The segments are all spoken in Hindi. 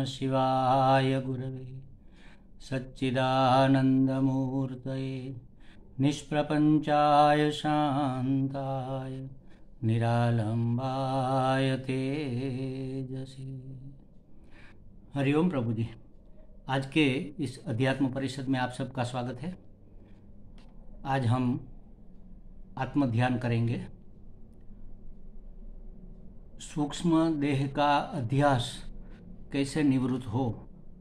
नमः शिवाय गुरवे सच्चिदानन्दमूर्तये निष्प्रपञ्चाय शान्ताय निरालम्बाय तेजसे। हरिओम प्रभु जी। आज के इस अध्यात्म परिषद में आप सबका स्वागत है। आज हम आत्म ध्यान करेंगे। सूक्ष्म देह का अध्यास कैसे निवृत्त हो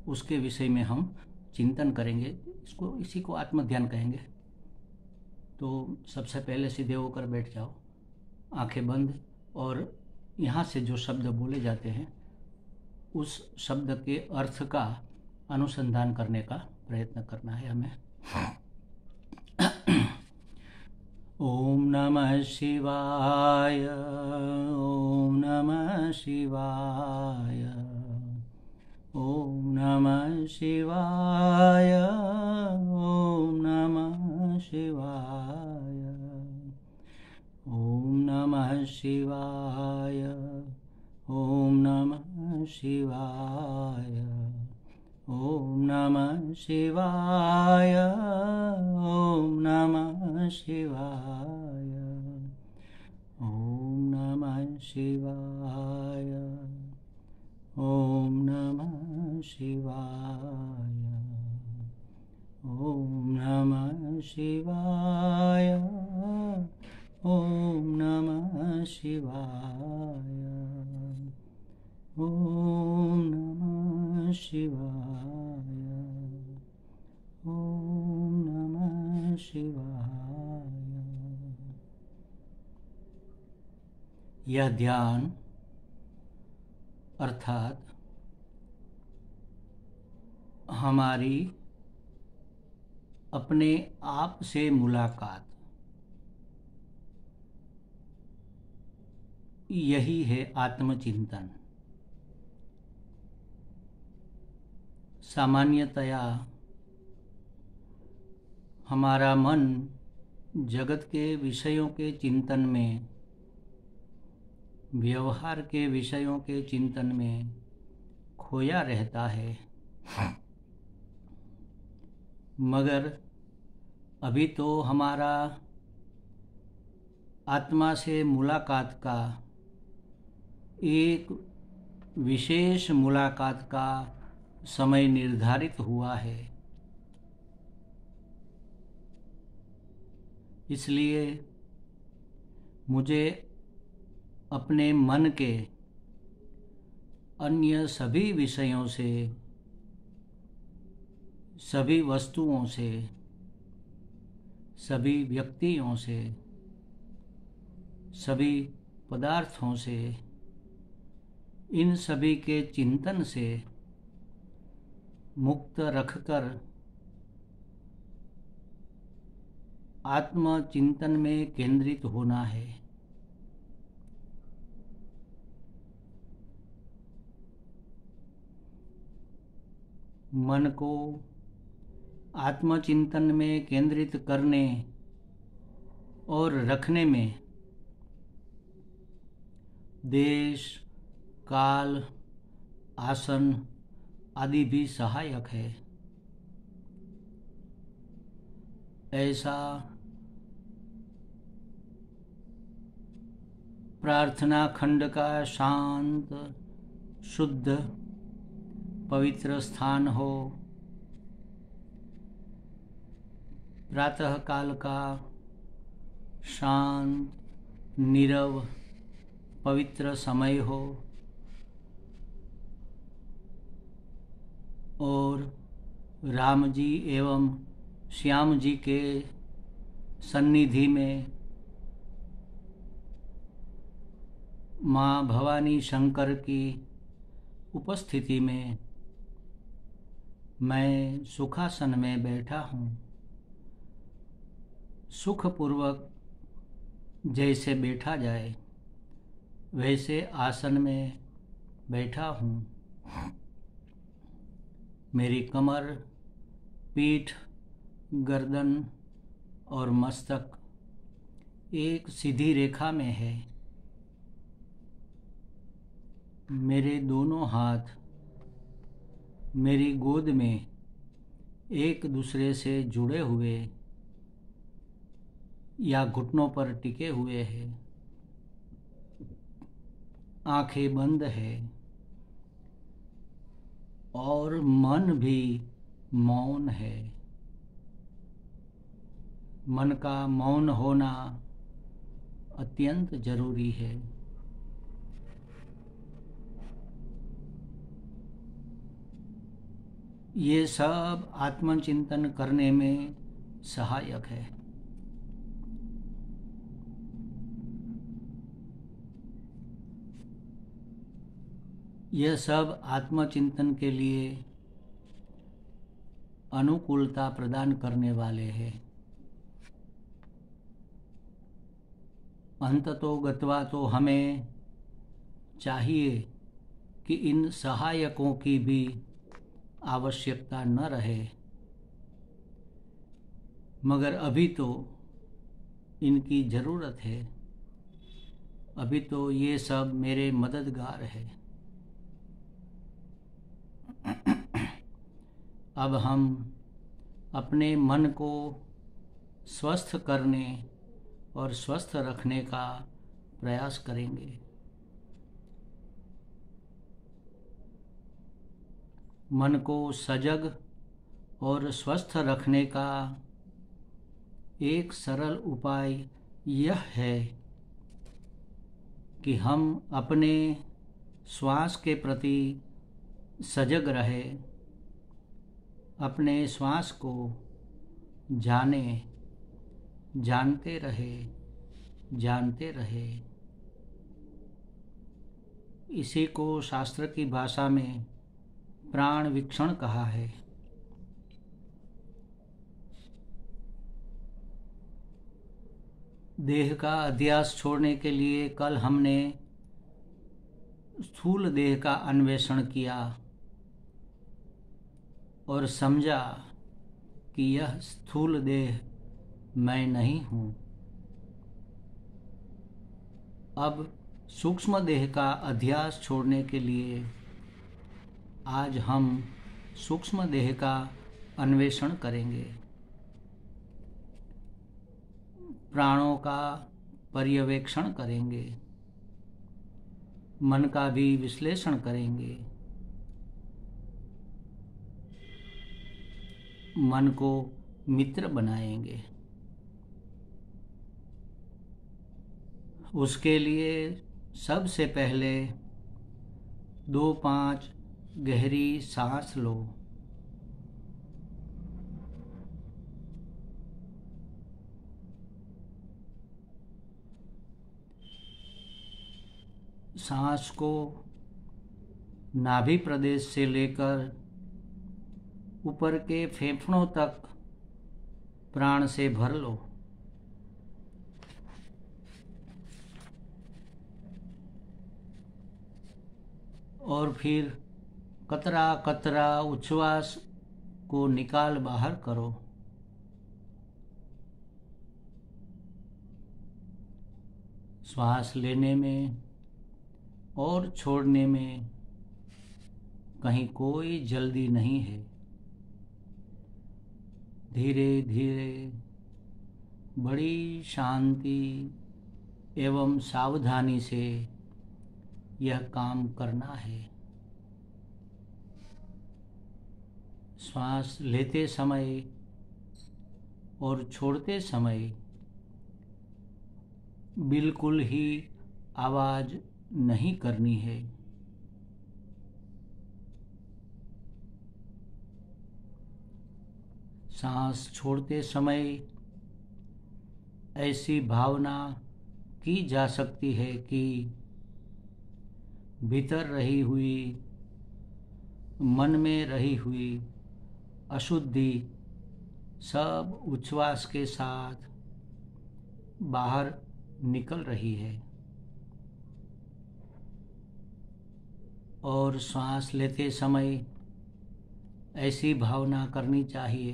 उसके विषय में हम चिंतन करेंगे। इसी को आत्म ध्यान कहेंगे। तो सबसे पहले सीधे होकर बैठ जाओ, आंखें बंद, और यहाँ से जो शब्द बोले जाते हैं उस शब्द के अर्थ का अनुसंधान करने का प्रयत्न करना है हमें। ओम नमः शिवाय, ओम नमः शिवाय, ओम नमः शिवाय, ओम नमः शिवाय, ओम नमः शिवाय, ओम नमः शिवाय, ओम नमः शिवाय, ओम नमः शिवाय, ओम नमः शिवाय, ओम नमः शिवाय, ओम नमः शिवाय, ओम नमः शिवाय, ओम नमः शिवाय, ओम नमः शिवाय। यह ध्यान अर्थात हमारी अपने आप से मुलाकात, यही है आत्मचिंतन। सामान्यतया हमारा मन जगत के विषयों के चिंतन में, व्यवहार के विषयों के चिंतन में खोया रहता है। मगर अभी तो हमारा आत्मा से मुलाकात का, एक विशेष मुलाकात का समय निर्धारित हुआ है। इसलिए मुझे अपने मन के अन्य सभी विषयों से, सभी वस्तुओं से, सभी व्यक्तियों से, सभी पदार्थों से, इन सभी के चिंतन से मुक्त रखकर आत्मचिंतन में केंद्रित होना है। मन को आत्मचिंतन में केंद्रित करने और रखने में देश, काल, आसन आदि भी सहायक है। ऐसा प्रार्थना खंड का शांत, शुद्ध, पवित्र स्थान हो, प्रातः काल का शांत, नीरव, पवित्र समय हो, और राम जी एवं श्याम जी के सन्निधि में माँ भवानी शंकर की उपस्थिति में मैं सुखासन में बैठा हूँ। सुखपूर्वक जैसे बैठा जाए वैसे आसन में बैठा हूँ। मेरी कमर, पीठ, गर्दन और मस्तक एक सीधी रेखा में है। मेरे दोनों हाथ मेरी गोद में एक दूसरे से जुड़े हुए या घुटनों पर टिके हुए हैं, आंखें बंद है और मन भी मौन है। मन का मौन होना अत्यंत जरूरी है। ये सब आत्मचिंतन करने में सहायक है। यह सब आत्मचिंतन के लिए अनुकूलता प्रदान करने वाले हैं। अंततो गत्वा तो हमें चाहिए कि इन सहायकों की भी आवश्यकता न रहे, मगर अभी तो इनकी ज़रूरत है। अभी तो ये सब मेरे मददगार है। अब हम अपने मन को स्वस्थ करने और स्वस्थ रखने का प्रयास करेंगे। मन को सजग और स्वस्थ रखने का एक सरल उपाय यह है कि हम अपने श्वास के प्रति सजग रहे, अपने श्वास को जाने, जानते रहे, जानते रहे। इसी को शास्त्र की भाषा में प्राण वीक्षण कहा है। देह का अध्यास छोड़ने के लिए कल हमने स्थूल देह का अन्वेषण किया और समझा कि यह स्थूल देह मैं नहीं हूँ। अब सूक्ष्म देह का अध्यास छोड़ने के लिए आज हम सूक्ष्म देह का अन्वेषण करेंगे। प्राणों का पर्यवेक्षण करेंगे, मन का भी विश्लेषण करेंगे, मन को मित्र बनाएंगे। उसके लिए सबसे पहले 2-5 गहरी सांस लो। सांस को नाभि प्रदेश से लेकर ऊपर के फेफड़ों तक प्राण से भर लो। और फिर कतरा कतरा उच्छ्वास को निकाल बाहर करो। श्वास लेने में और छोड़ने में कहीं कोई जल्दी नहीं है। धीरे धीरे बड़ी शांति एवं सावधानी से यह काम करना है। श्वास लेते समय और छोड़ते समय बिल्कुल ही आवाज़ नहीं करनी है। सांस छोड़ते समय ऐसी भावना की जा सकती है कि भीतर रही हुई, मन में रही हुई अशुद्धि सब उच्छ्वास के साथ बाहर निकल रही है। और सांस लेते समय ऐसी भावना करनी चाहिए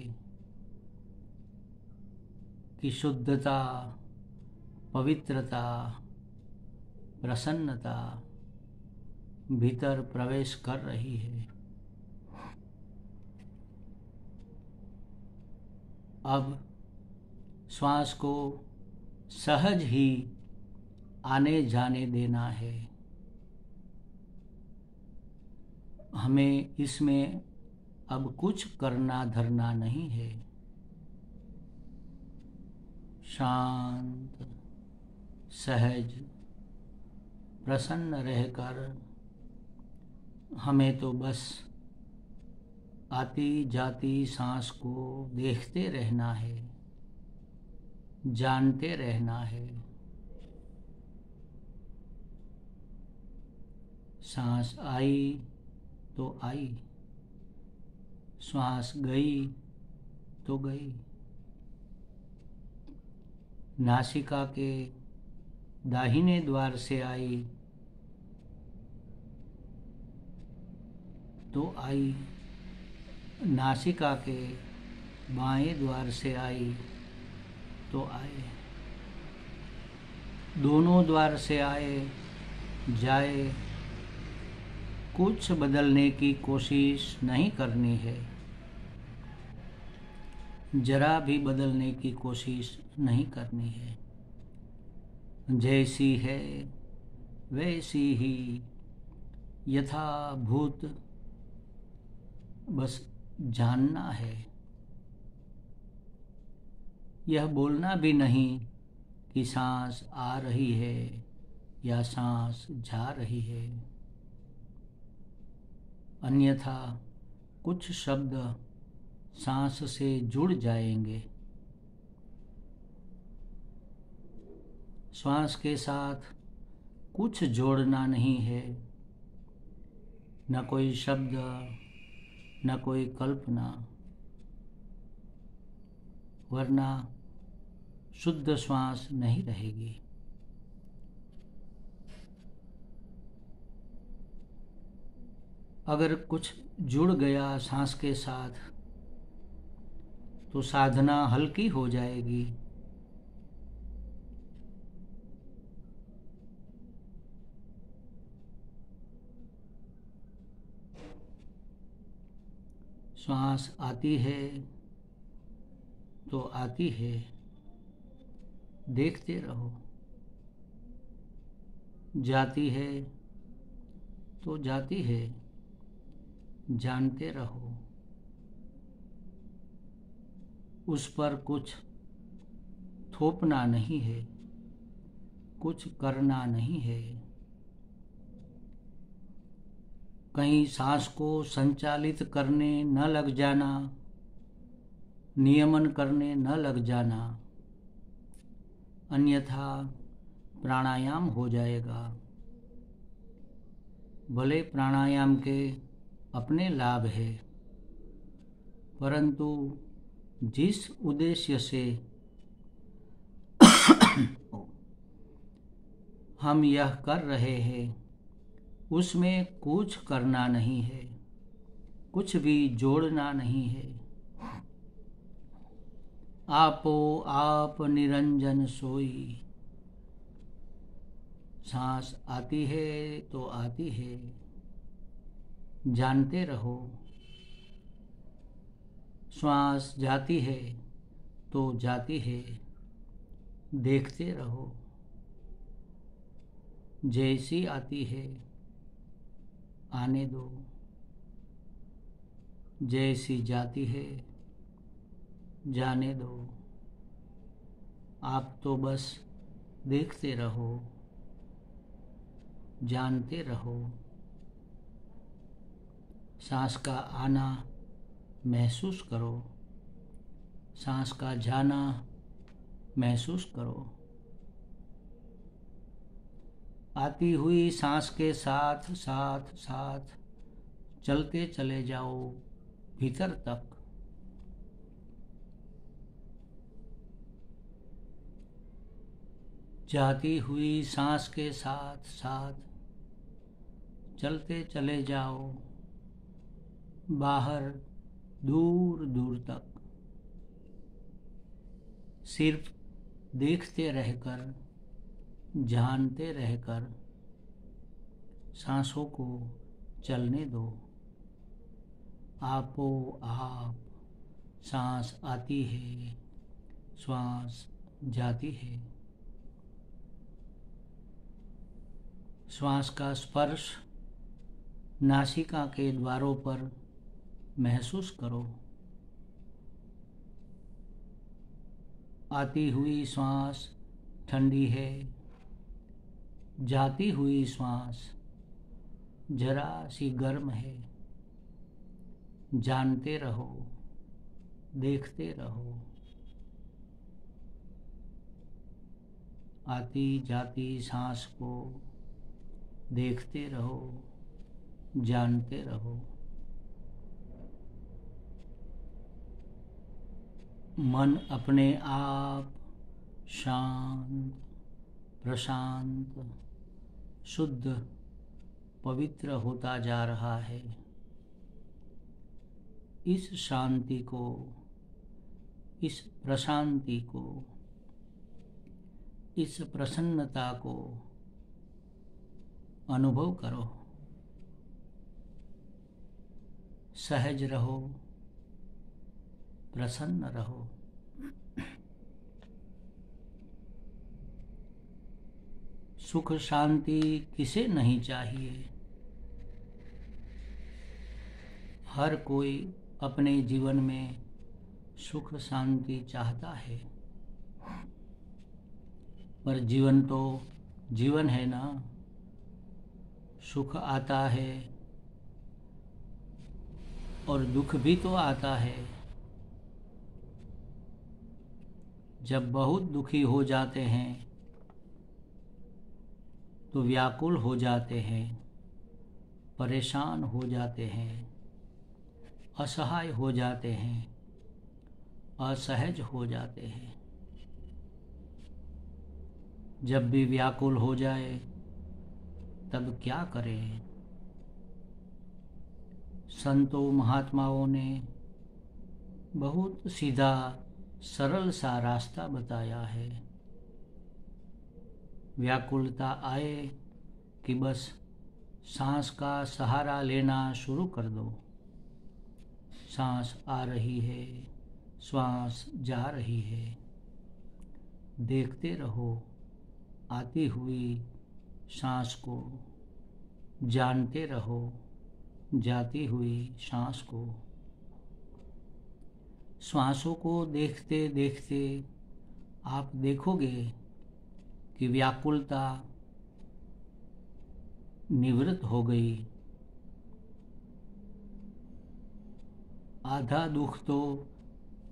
कि शुद्धता, पवित्रता, प्रसन्नता भीतर प्रवेश कर रही है। अब श्वास को सहज ही आने जाने देना है। हमें इसमें अब कुछ करना धरना नहीं है। शांत, सहज, प्रसन्न रहकर हमें तो बस आती जाती सांस को देखते रहना है, जानते रहना है। सांस आई तो आई, श्वास गई तो गई। नासिका के दाहिने द्वार से आई तो आई, नासिका के बाएं द्वार से आई तो आए। दोनों द्वार से आए जाए, कुछ बदलने की कोशिश नहीं करनी है, जरा भी बदलने की कोशिश नहीं करनी है। जैसी है वैसी ही यथाभूत बस जानना है। यह बोलना भी नहीं कि सांस आ रही है या सांस जा रही है, अन्यथा कुछ शब्द सांस से जुड़ जाएंगे। श्वास के साथ कुछ जोड़ना नहीं है, न कोई शब्द, न कोई कल्पना, वरना शुद्ध श्वास नहीं रहेगी। अगर कुछ जुड़ गया सांस के साथ तो साधना हल्की हो जाएगी। श्वास आती है तो आती है, देखते रहो। जाती है तो जाती है, जानते रहो। उस पर कुछ थोपना नहीं है, कुछ करना नहीं है। कहीं सांस को संचालित करने न लग जाना, नियमन करने न लग जाना, अन्यथा प्राणायाम हो जाएगा। भले प्राणायाम के अपने लाभ है, परंतु जिस उद्देश्य से हम यह कर रहे हैं उसमें कुछ करना नहीं है, कुछ भी जोड़ना नहीं है। आपो आप निरंजन सोई। सांस आती है तो आती है, जानते रहो। श्वास जाती है तो जाती है, देखते रहो। जैसी आती है आने दो, जैसी जाती है जाने दो। आप तो बस देखते रहो, जानते रहो। सांस का आना महसूस करो, सांस का जाना महसूस करो। आती हुई सांस के साथ साथ साथ चलते चले जाओ भीतर तक। जाती हुई सांस के साथ साथ चलते चले जाओ बाहर दूर दूर तक। सिर्फ देखते रहकर, जानते रहकर सांसों को चलने दो। आपो आप सांस आती है, श्वास जाती है। श्वास का स्पर्श नासिका के द्वारों पर महसूस करो। आती हुई श्वास ठंडी है, जाती हुई श्वास जरा सी गर्म है। जानते रहो, देखते रहो। आती जाती सांस को देखते रहो, जानते रहो। मन अपने आप शांत, प्रशांत, शुद्ध, पवित्र होता जा रहा है। इस शांति को, इस प्रशांति को, इस प्रसन्नता को अनुभव करो। सहज रहो, प्रसन्न रहो। सुख शांति किसे नहीं चाहिए। हर कोई अपने जीवन में सुख शांति चाहता है, पर जीवन तो जीवन है ना। सुख आता है और दुख भी तो आता है। जब बहुत दुखी हो जाते हैं तो व्याकुल हो जाते हैं, परेशान हो जाते हैं, असहाय हो जाते हैं, असहज हो जाते हैं। जब भी व्याकुल हो जाए तब क्या करें। संतों महात्माओं ने बहुत सीधा सरल सा रास्ता बताया है। व्याकुलता आए कि बस सांस का सहारा लेना शुरू कर दो। सांस आ रही है, श्वास जा रही है। देखते रहो आती हुई सांस को, जानते रहो जाती हुई सांस को। श्वासों को देखते देखते आप देखोगे कि व्याकुलता निवृत्त हो गई। आधा दुख तो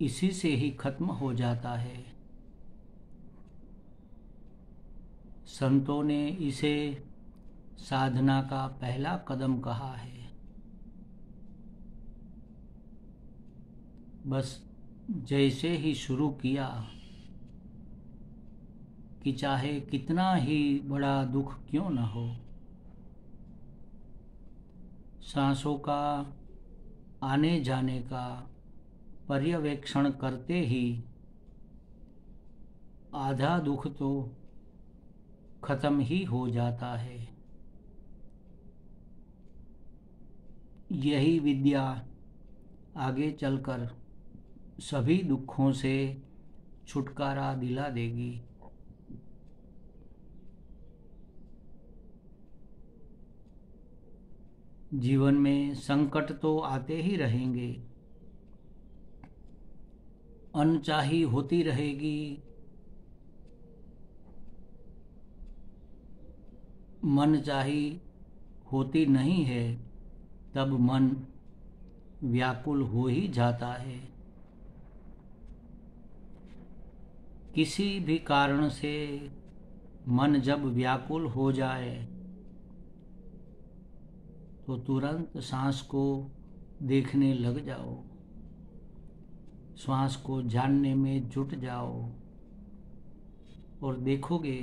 इसी से ही खत्म हो जाता है। संतों ने इसे साधना का पहला कदम कहा है। बस जैसे ही शुरू किया कि चाहे कितना ही बड़ा दुख क्यों न हो, सांसों का आने जाने का पर्यवेक्षण करते ही आधा दुख तो खत्म ही हो जाता है। यही विद्या आगे चलकर सभी दुखों से छुटकारा दिला देगी। जीवन में संकट तो आते ही रहेंगे, अनचाही होती रहेगी, मनचाही होती नहीं है। तब मन व्याकुल हो ही जाता है। किसी भी कारण से मन जब व्याकुल हो जाए तो तुरंत सांस को देखने लग जाओ, श्वास को जानने में जुट जाओ और देखोगे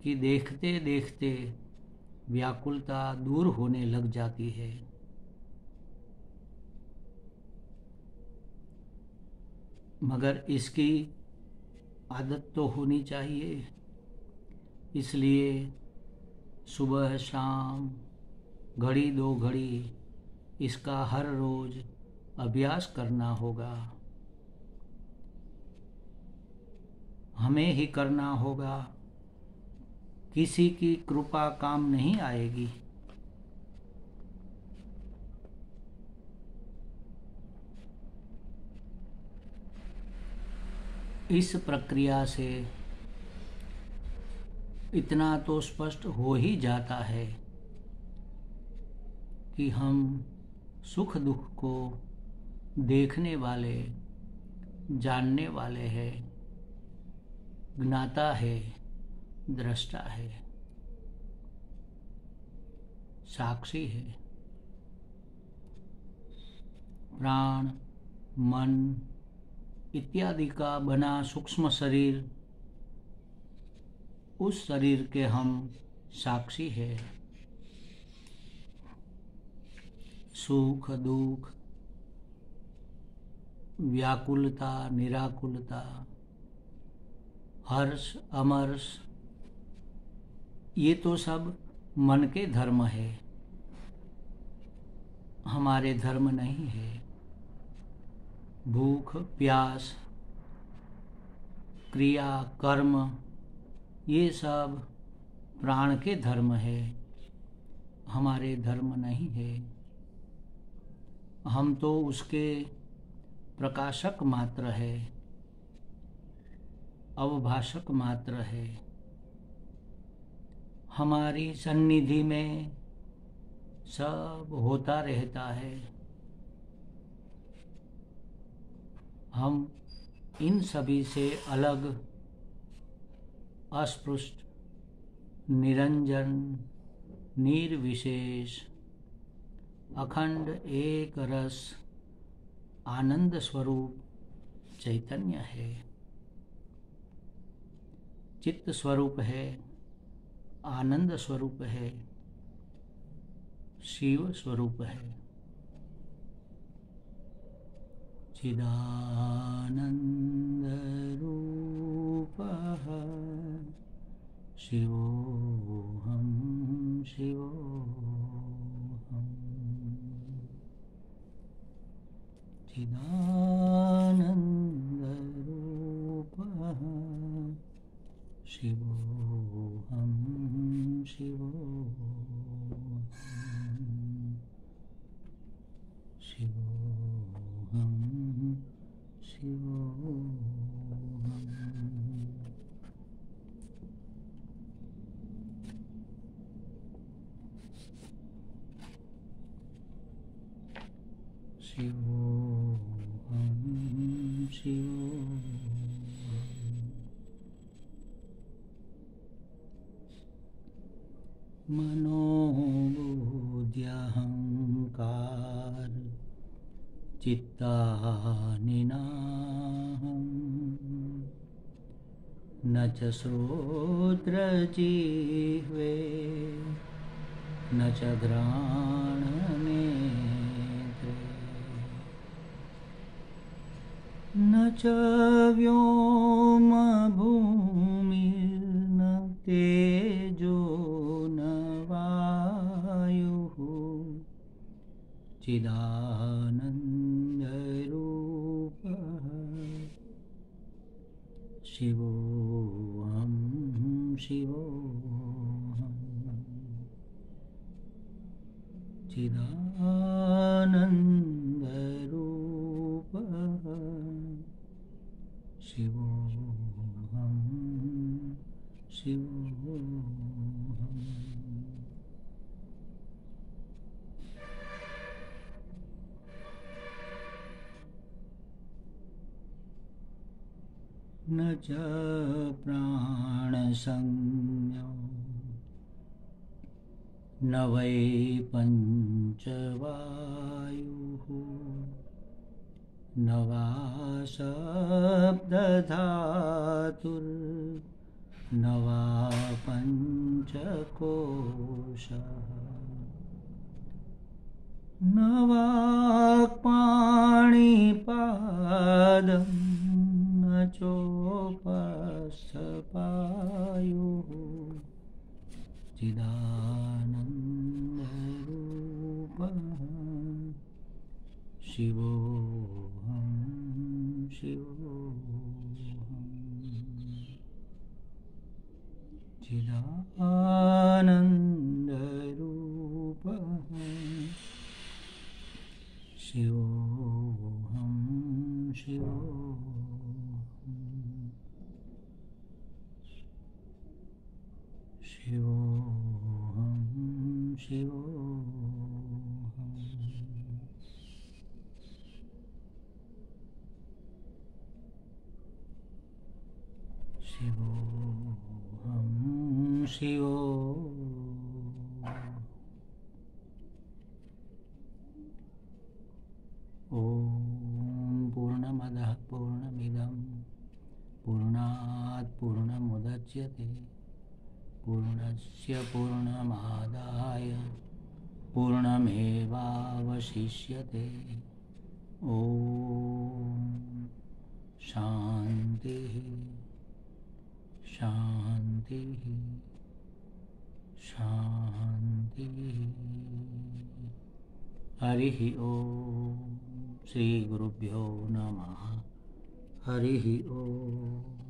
कि देखते देखते व्याकुलता दूर होने लग जाती है। मगर इसकी आदत तो होनी चाहिए। इसलिए सुबह शाम घड़ी दो घड़ी इसका हर रोज अभ्यास करना होगा, हमें ही करना होगा। किसी की कृपा काम नहीं आएगी। इस प्रक्रिया से इतना तो स्पष्ट हो ही जाता है कि हम सुख दुख को देखने वाले, जानने वाले हैं, ज्ञाता है, दृष्टा है, साक्षी है। प्राण, मन इत्यादि का बना सूक्ष्म शरीर, उस शरीर के हम साक्षी है। सुख दुख, व्याकुलता निराकुलता, हर्ष अमर्ष, ये तो सब मन के धर्म है, हमारे धर्म नहीं है। भूख प्यास, क्रिया कर्म, ये सब प्राण के धर्म है, हमारे धर्म नहीं है। हम तो उसके प्रकाशक मात्र है, अवभाषक मात्र है। हमारी सन्निधि में सब होता रहता है। हम इन सभी से अलग, अस्पृष्ट, निरंजन, निर्विशेष, अखंड एक रस आनंद स्वरूप चैतन्य है, चित्त स्वरूप है, आनंद स्वरूप है, शिव स्वरूप है। चिदानंद रूपः शिवोऽहं शिवोऽहम्। चिदानंद रूपः शिवोऽहं शिवोऽहम्। शिवोऽहं शिवोऽहम्। शिवोऽहं शिवोऽहम्। मनोबुद्ध्यहंकार चित्तानि नाहं, न च श्रोत्रजिह्वे न च घ्राणनेत्रे, न च व्योमभूमिर्न तेजो न वायुः। चिदानन्दरूपः शिवोऽहं शिवोऽहम्। चिदानन्दरूपः शिवोऽहं शिवोऽहम्। न च प्राणसंज्ञो न वै पञ्चवायुः, न वा शब्दधातुर्न वा पञ्चकोशः, न वाक्पाणिपादं न चोपस्थपायुः। चिदानन्दरूपः शिवोऽहं शिवोऽहं चिदानन्दरूपः शिवोऽहं शिवोऽहं शिवोऽहं शिवोऽहं शिवोऽहं शिवोऽहम् ॐ पूर्णमदः पूर्णमिदं पूर्णात् पूर्णमुदच्यते पूर्णस्य पूर्णमादाय पूर्णमेवावशिष्यते ॐ शान्तिः शान्तिः शान्तिः। हरिः ॐ श्रीगुरुभ्यो नमः। हरिः ॐ।